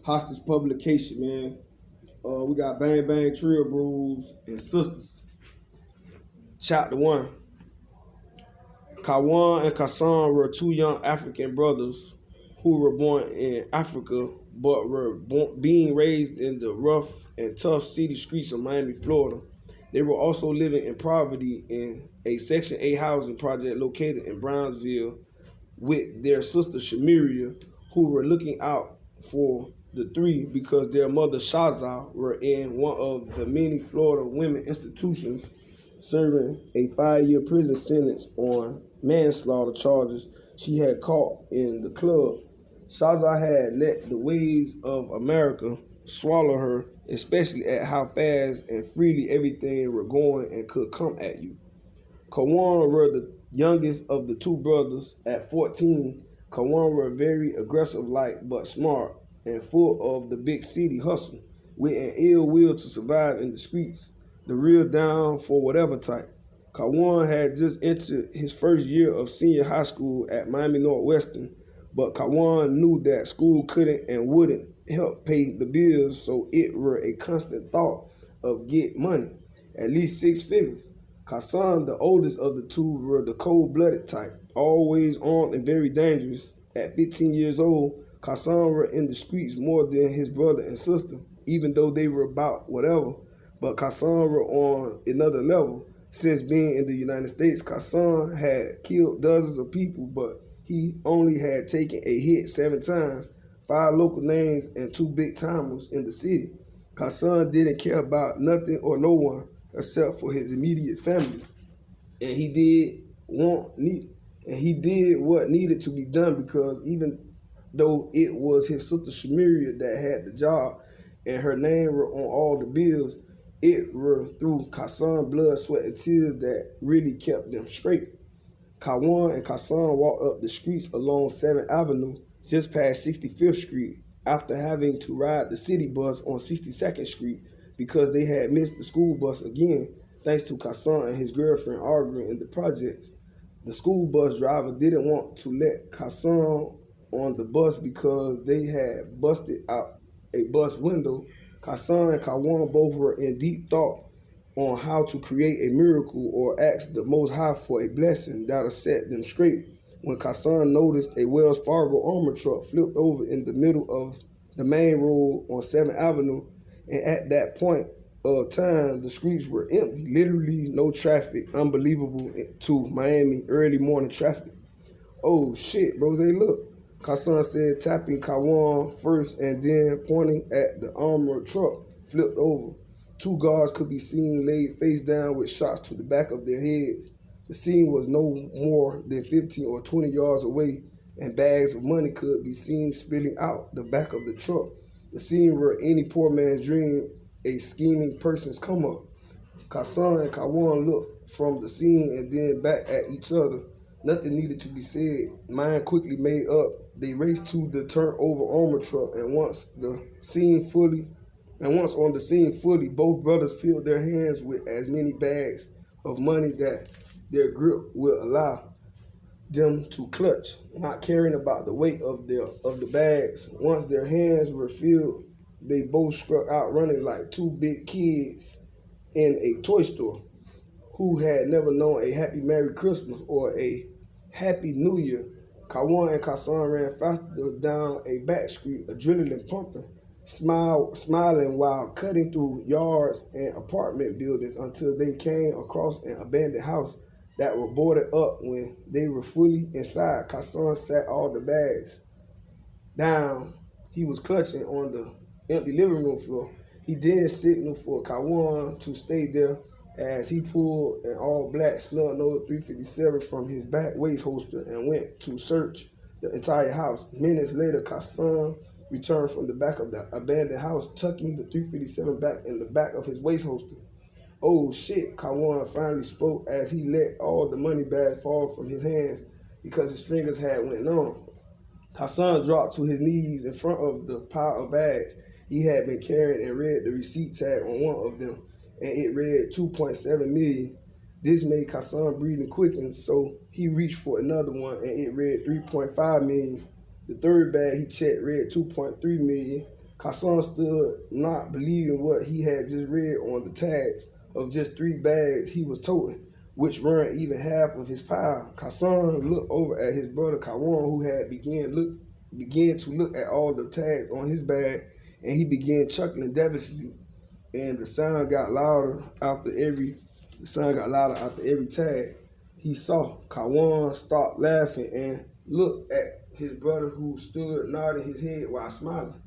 hostage publication, man. We got Bang Bang Trill Bros and Sisters. Chapter 1. Kawan and Kassan were two young African brothers who were born in Africa but were being raised in the rough and tough city streets of Miami, Florida. They were also living in poverty in a Section 8 housing project located in Brownsville with their sister Shamiria, who were looking out for the three because their mother Shaza were in one of the many Florida women institutions serving a 5-year prison sentence on manslaughter charges she had caught in the club. Shaza had let the ways of America swallow her, especially at how fast and freely everything were going and could come at you. Kawan were the youngest of the two brothers. At 14, Kawan were very aggressive like but smart and full of the big city hustle, with an ill will to survive in the streets, the real down for whatever type. Kawan had just entered his first year of senior high school at Miami Northwestern, but Kawan knew that school couldn't and wouldn't help pay the bills, so it were a constant thought of get money, at least 6 figures. Kassan, the oldest of the two, were the cold-blooded type, always armed and very dangerous. At 15 years old, Kassan were in the streets more than his brother and sister, even though they were about whatever. But Kassan were on another level. Since being in the United States, Kassan had killed dozens of people, but he only had taken a hit 7 times, 5 local names, and 2 big-timers in the city. Kassan didn't care about nothing or no one except for his immediate family, and he did what needed to be done because even though it was his sister Shamiria that had the job and her name were on all the bills, it were through Kassan's blood, sweat, and tears that really kept them straight. Kawan and Kassan walked up the streets along 7th Avenue, just past 65th Street, after having to ride the city bus on 62nd Street because they had missed the school bus again, thanks to Kassan and his girlfriend arguing in the projects. The school bus driver didn't want to let Kassan on the bus because they had busted out a bus window. Kassan and Kawan both were in deep thought on how to create a miracle or ask the Most High for a blessing that'll set them straight when Kassan noticed a Wells Fargo armor truck flipped over in the middle of the main road on 7th Avenue, and at that point of time, the streets were empty, literally no traffic, unbelievable to Miami early morning traffic. Oh shit, bros, hey look, Kassan said, tapping Kawan first and then pointing at the armored truck flipped over. 2 guards could be seen laid face down with shots to the back of their heads. The scene was no more than 15 or 20 yards away, and bags of money could be seen spilling out the back of the truck. The scene where any poor man's dream, a scheming person's come up. Kassan and Kawan looked from the scene and then back at each other. Nothing needed to be said. Mind quickly made up. They raced to the turnover armor truck, and once on the scene fully, both brothers filled their hands with as many bags of money that their grip would allow them to clutch, not caring about the weight of the bags. Once their hands were filled, they both struck out running like 2 big kids in a toy store who had never known a happy Merry Christmas or a Happy New Year. Kawan and Kassan ran faster down a back street, adrenaline pumping, smiling while cutting through yards and apartment buildings until they came across an abandoned house that were boarded up. When they were fully inside, Kassan sat all the bags down he was clutching on the empty living room floor. He then signaled for Kawan to stay there as he pulled an all-black snub-nosed .357 from his back waist holster and went to search the entire house. Minutes later, Kassan returned from the back of the abandoned house, tucking the .357 back in the back of his waist holster. Oh shit, Kawan finally spoke as he let all the money bags fall from his hands because his fingers had went numb. Kassan dropped to his knees in front of the pile of bags he had been carrying and read the receipt tag on one of them, and it read 2.7 million. This made Kassan breathing quicken, so he reached for another one, and it read 3.5 million. The third bag he checked read 2.3 million. Hassan stood not believing what he had just read on the tags of just 3 bags he was toting, which weren't even half of his pile. Hassan looked over at his brother Kawan, who had began to look at all the tags on his bag, and he began chuckling devilishly. And the sound got louder after every tag he saw. Kawan stopped laughing and looked at his brother, who stood nodding his head while smiling.